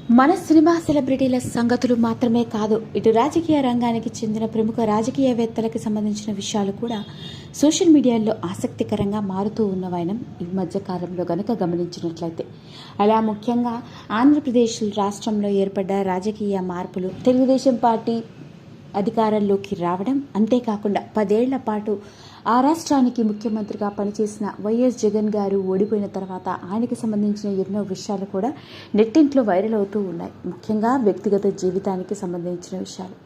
మన సినిమా సెలబ్రిటీల సంగతులు మాత్రమే కాదు, ఇటు రాజకీయ రంగానికి చెందిన ప్రముఖ రాజకీయవేత్తలకు సంబంధించిన విషయాలు కూడా సోషల్ మీడియాలో ఆసక్తికరంగా మారుతూ ఉన్నవైనం ఈ మధ్య కాలంలో గనుక గమనించినట్లయితే. అలా ముఖ్యంగా ఆంధ్రప్రదేశ్ రాష్ట్రంలో ఏర్పడ్డ రాజకీయ మార్పులు, తెలుగుదేశం పార్టీ అధికారంలోకి రావడం, అంతేకాకుండా 10 ఏళ్ల పాటు ఆ రాష్ట్రానికి ముఖ్యమంత్రిగా పనిచేసిన వైఎస్ జగన్ గారు ఓడిపోయిన తర్వాత ఆయనకి సంబంధించిన ఎన్నో విషయాలు కూడా నెట్టింట్లో వైరల్ అవుతూ ఉన్నాయి. ముఖ్యంగా వ్యక్తిగత జీవితానికి సంబంధించిన విషయాలు.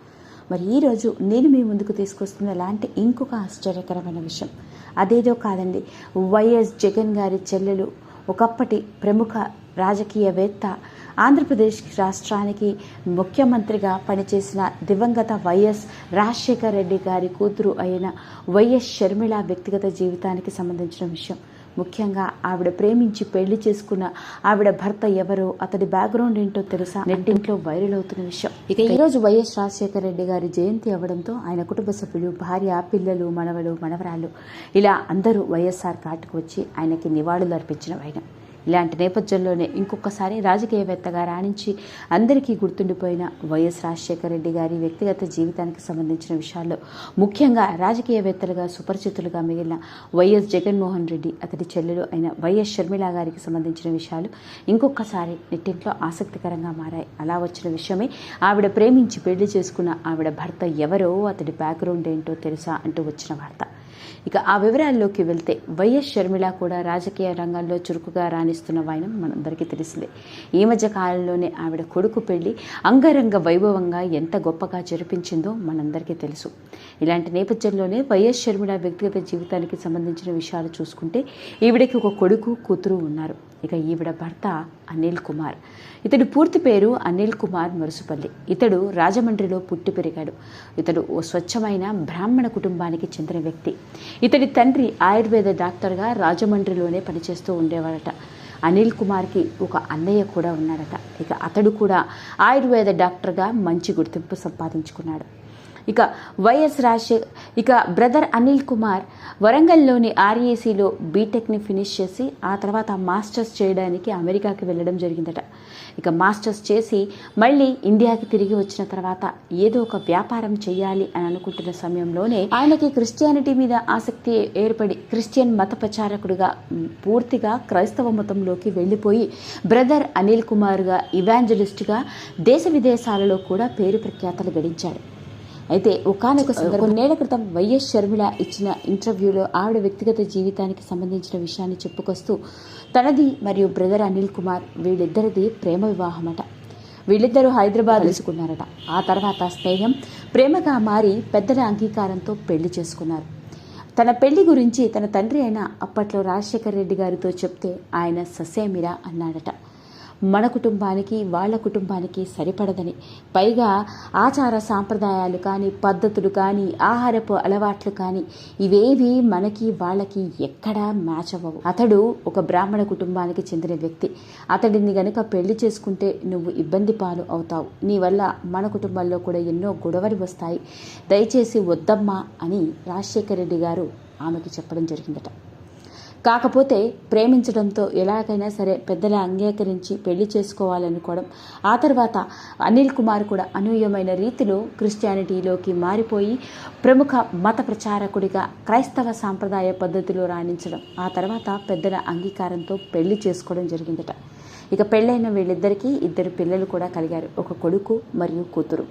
మరి ఈరోజు నేను మీ ముందుకు తీసుకొస్తున్న లాంటి ఇంకొక ఆశ్చర్యకరమైన విషయం అదేదో కాదండి. వైఎస్ జగన్ గారి చెల్లెలు, ఒకప్పటి ప్రముఖ రాజకీయవేత్త, ఆంధ్రప్రదేశ్ రాష్ట్రానికి ముఖ్యమంత్రిగా పనిచేసిన దివంగత వైఎస్ రాజశేఖర రెడ్డి గారి కూతురు అయిన వైఎస్ షర్మిల వ్యక్తిగత జీవితానికి సంబంధించిన విషయం. ముఖ్యంగా ఆవిడ ప్రేమించి పెళ్లి చేసుకున్న ఆవిడ భర్త ఎవరో, అతడి బ్యాక్గ్రౌండ్ ఏంటో తెలుసా, నెట్టింట్లో వైరల్ అవుతున్న విషయం. ఇక ఈరోజు వైఎస్ రాజశేఖర రెడ్డి గారి జయంతి అవ్వడంతో ఆయన కుటుంబ సభ్యులు, భార్య, పిల్లలు, మనవలు, మనవరాళ్ళు ఇలా అందరూ వైఎస్ఆర్ ఘాట్కు వచ్చి ఆయనకి నివాళులు అర్పించిన వైనం. ఇలాంటి నేపథ్యంలోనే ఇంకొకసారి రాజకీయవేత్తగా రాణించి అందరికీ గుర్తుండిపోయిన వైఎస్ రాజశేఖర రెడ్డి గారి వ్యక్తిగత జీవితానికి సంబంధించిన విషయాల్లో, ముఖ్యంగా రాజకీయవేత్తలుగా సుపరిచితులుగా మిగిలిన వైఎస్ జగన్మోహన్ రెడ్డి, అతడి చెల్లెలు అయిన వైఎస్ షర్మిల గారికి సంబంధించిన విషయాలు ఇంకొకసారి నెట్టింట్లో ఆసక్తికరంగా మారాయి. అలా వచ్చిన విషయమే ఆవిడ ప్రేమించి పెళ్లి చేసుకున్న ఆవిడ భర్త ఎవరో, అతడి బ్యాక్గ్రౌండ్ ఏంటో తెలుసా అంటూ వచ్చిన వార్త. ఇక ఆ వివరాల్లోకి వెళ్తే, వైఎస్ షర్మిల కూడా రాజకీయ రంగంలో చురుకుగా రాణిస్తున్న వైనం మనందరికీ తెలిసిందే. ఈ మధ్య కాలంలోనే ఆవిడ కొడుకు పెళ్లి అంగరంగ వైభవంగా ఎంత గొప్పగా జరిపించిందో మనందరికీ తెలుసు. ఇలాంటి నేపథ్యంలోనే వైఎస్ షర్మిల వ్యక్తిగత జీవితానికి సంబంధించిన విషయాలు చూసుకుంటే, ఈవిడకి ఒక కొడుకు, కూతురు ఉన్నారు. ఇక ఈవిడ భర్త అనిల్ కుమార్. ఇతడి పూర్తి పేరు అనిల్ కుమార్ మరుసుపల్లి. ఇతడు రాజమండ్రిలో పుట్టి పెరిగాడు. ఇతడు ఓ స్వచ్ఛమైన బ్రాహ్మణ కుటుంబానికి చెందిన వ్యక్తి. ఇతడి తండ్రి ఆయుర్వేద డాక్టర్గా రాజమండ్రిలోనే పనిచేస్తూ ఉండేవాడట. అనిల్ కుమార్కి ఒక అన్నయ్య కూడా ఉన్నాడట. ఇక అతడు కూడా ఆయుర్వేద డాక్టర్గా మంచి గుర్తింపు సంపాదించుకున్నాడు. ఇక బ్రదర్ అనిల్ కుమార్ వరంగల్లోని ఆర్ఏసీలో బీటెక్ని ఫినిష్ చేసి ఆ తర్వాత మాస్టర్స్ చేయడానికి అమెరికాకి వెళ్ళడం జరిగిందట. ఇక మాస్టర్స్ చేసి మళ్ళీ ఇండియాకి తిరిగి వచ్చిన తర్వాత ఏదో ఒక వ్యాపారం చేయాలి అని అనుకుంటున్న సమయంలోనే ఆయనకి క్రిస్టియానిటీ మీద ఆసక్తి ఏర్పడి క్రిస్టియన్ మత ప్రచారకుడిగా పూర్తిగా క్రైస్తవ మతంలోకి వెళ్ళిపోయి బ్రదర్ అనిల్ కుమార్గా ఇవాంజలిస్ట్గా దేశ విదేశాలలో కూడా పేరు ప్రఖ్యాతలు గడించాడు. అయితే ఒకానొక కొన్నేళ్ల క్రితం వైఎస్ షర్మిల ఇచ్చిన ఇంటర్వ్యూలో ఆవిడ వ్యక్తిగత జీవితానికి సంబంధించిన విషయాన్ని చెప్పుకొస్తూ, తనది మరియు బ్రదర్ అనిల్ కుమార్ వీళ్ళిద్దరిది ప్రేమ వివాహమట. వీళ్ళిద్దరూ హైదరాబాద్ తెలుసుకున్నారట. ఆ తర్వాత స్నేహం ప్రేమగా మారి పెద్దల అంగీకారంతో పెళ్లి చేసుకున్నారు. తన పెళ్లి గురించి తన తండ్రి అయిన అప్పట్లో రాజశేఖర రెడ్డి గారితో చెప్తే ఆయన ససేమిరా అన్నాడట. మన కుటుంబానికి వాళ్ళ కుటుంబానికి సరిపడదని, పైగా ఆచార సాంప్రదాయాలు కానీ, పద్ధతులు కానీ, ఆహారపు అలవాట్లు కానీ ఇవేవి మనకి వాళ్ళకి ఎక్కడా మ్యాచ్ అవ్వవు. అతడు ఒక బ్రాహ్మణ కుటుంబానికి చెందిన వ్యక్తి. అతడిని గనుక పెళ్లి చేసుకుంటే నువ్వు ఇబ్బంది పాలు అవుతావు. నీ వల్ల మన కుటుంబంలో కూడా ఎన్నో గొడవలు వస్తాయి. దయచేసి వద్దమ్మా అని రాజశేఖర రెడ్డి గారు ఆమెకి చెప్పడం జరిగిందట. కాకపోతే ప్రేమించడంతో ఎలాగైనా సరే పెద్దల అంగీకరించి పెళ్లి చేసుకోవాలనుకోవడం, ఆ తర్వాత అనిల్ కుమార్ కూడా అనూహ్యమైన రీతిలో క్రిస్టియానిటీలోకి మారిపోయి ప్రముఖ మత ప్రచారకుడిగా క్రైస్తవ సాంప్రదాయ పద్ధతిలో రాణించడం, ఆ తర్వాత పెద్దల అంగీకారంతో పెళ్లి చేసుకోవడం జరిగిందట. ఇక పెళ్ళైన వీళ్ళిద్దరికీ 2 పిల్లలు కూడా కలిగారు. ఒక కొడుకు మరియు కూతురు.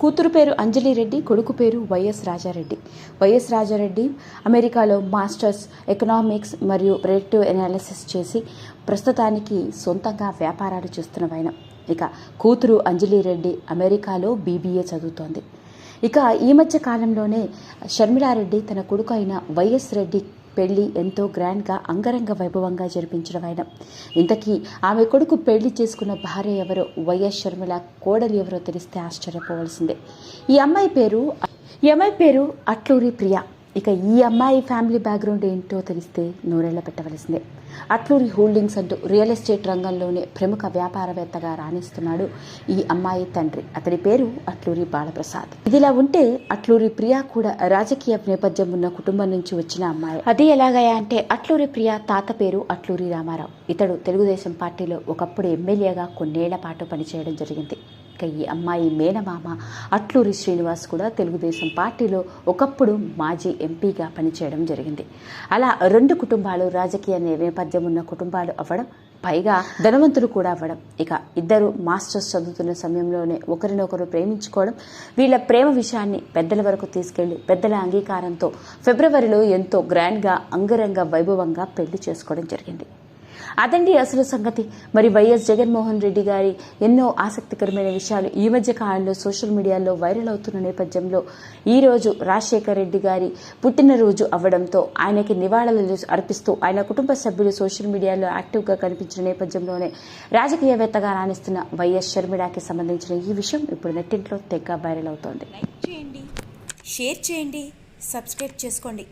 కూతురు పేరు అంజలి రెడ్డి, కొడుకు పేరు వైఎస్ రాజారెడ్డి. వైఎస్ రాజారెడ్డి అమెరికాలో మాస్టర్స్ ఎకనామిక్స్ మరియు ప్రెడిక్టివ్ ఎనాలిసిస్ చేసి ప్రస్తుతానికి సొంతంగా వ్యాపారాలు చేస్తున్న వైనం. ఇక కూతురు అంజలి రెడ్డి అమెరికాలో BBA చదువుతోంది. ఇక ఈ మధ్య కాలంలోనే షర్మిలారెడ్డి తన కొడుకు అయిన వైఎస్ రెడ్డి పెళ్లి ఎంతో గ్రాండ్గా అంగరంగ వైభవంగా జరిపించడం అయినా, ఇంతకీ ఆమె కొడుకు పెళ్లి చేసుకున్న భార్య ఎవరో, వైఎస్ షర్మిల కోడలు ఎవరో తెలిస్తే ఆశ్చర్యపోవలసిందే. ఈ అమ్మాయి పేరు అట్లూరి ప్రియ. ఇక ఈ అమ్మాయి ఫ్యామిలీ బ్యాక్గ్రౌండ్ ఏంటో తెలిస్తే నూరేళ్ల పెట్టవలసిందే. అట్లూరి హోల్డింగ్స్ అంటూ రియల్ ఎస్టేట్ రంగంలోనే ప్రముఖ వ్యాపారవేత్తగా రాణిస్తున్నాడు ఈ అమ్మాయి తండ్రి. అతని పేరు అట్లూరి బాలప్రసాద్. ఇదిలా ఉంటే అట్లూరి ప్రియా కూడా రాజకీయ నేపథ్యం ఉన్న కుటుంబం నుంచి వచ్చిన అమ్మాయి. అది ఎలాగయా అంటే అట్లూరి ప్రియా తాత పేరు అట్లూరి రామారావు. ఇతడు తెలుగుదేశం పార్టీలో ఒకప్పుడు ఎమ్మెల్యేగా కొన్నేళ్ల పాటు పనిచేయడం జరిగింది. ఈ అమ్మాయి మేనమామ అట్లూరి శ్రీనివాస్ కూడా తెలుగుదేశం పార్టీలో ఒకప్పుడు మాజీ ఎంపీగా పనిచేయడం జరిగింది. అలా రెండు కుటుంబాలు రాజకీయ నేపథ్యం ఉన్న కుటుంబాలు అవ్వడం, పైగా ధనవంతులు కూడా అవ్వడం. ఇక ఇద్దరు మాస్టర్స్ చదువుతున్న సమయంలోనే ఒకరినొకరు ప్రేమించుకోవడం, వీళ్ళ ప్రేమ విషయాన్ని పెద్దల వరకు తీసుకెళ్లి పెద్దల అంగీకారంతో ఫిబ్రవరిలో ఎంతో గ్రాండ్గా అంగరంగ వైభవంగా పెళ్లి చేసుకోవడం జరిగింది. అదండి అసలు సంగతి. మరి వైఎస్ జగన్మోహన్ రెడ్డి గారి ఎన్నో ఆసక్తికరమైన విషయాలు ఈ మధ్య కాలంలో సోషల్ మీడియాలో వైరల్ అవుతున్న నేపథ్యంలో ఈరోజు రాజశేఖర రెడ్డి గారి పుట్టినరోజు అవ్వడంతో ఆయనకి నివాళులు అర్పిస్తూ ఆయన కుటుంబ సభ్యులు సోషల్ మీడియాలో యాక్టివ్గా కనిపించిన నేపథ్యంలోనే రాజకీయవేత్తగా రాణిస్తున్న వైఎస్ షర్మిలాకి సంబంధించిన ఈ విషయం ఇప్పుడు నెట్టింట్లో తెగ వైరల్ అవుతోంది. లైక్ చేయండి, షేర్ చేయండి, సబ్స్క్రైబ్ చేసుకోండి.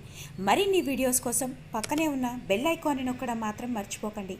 మరిన్ని వీడియోస్ కోసం పక్కనే ఉన్న బెల్ ఐకాన్ని నొక్కడం మాత్రం మర్చిపోకండి.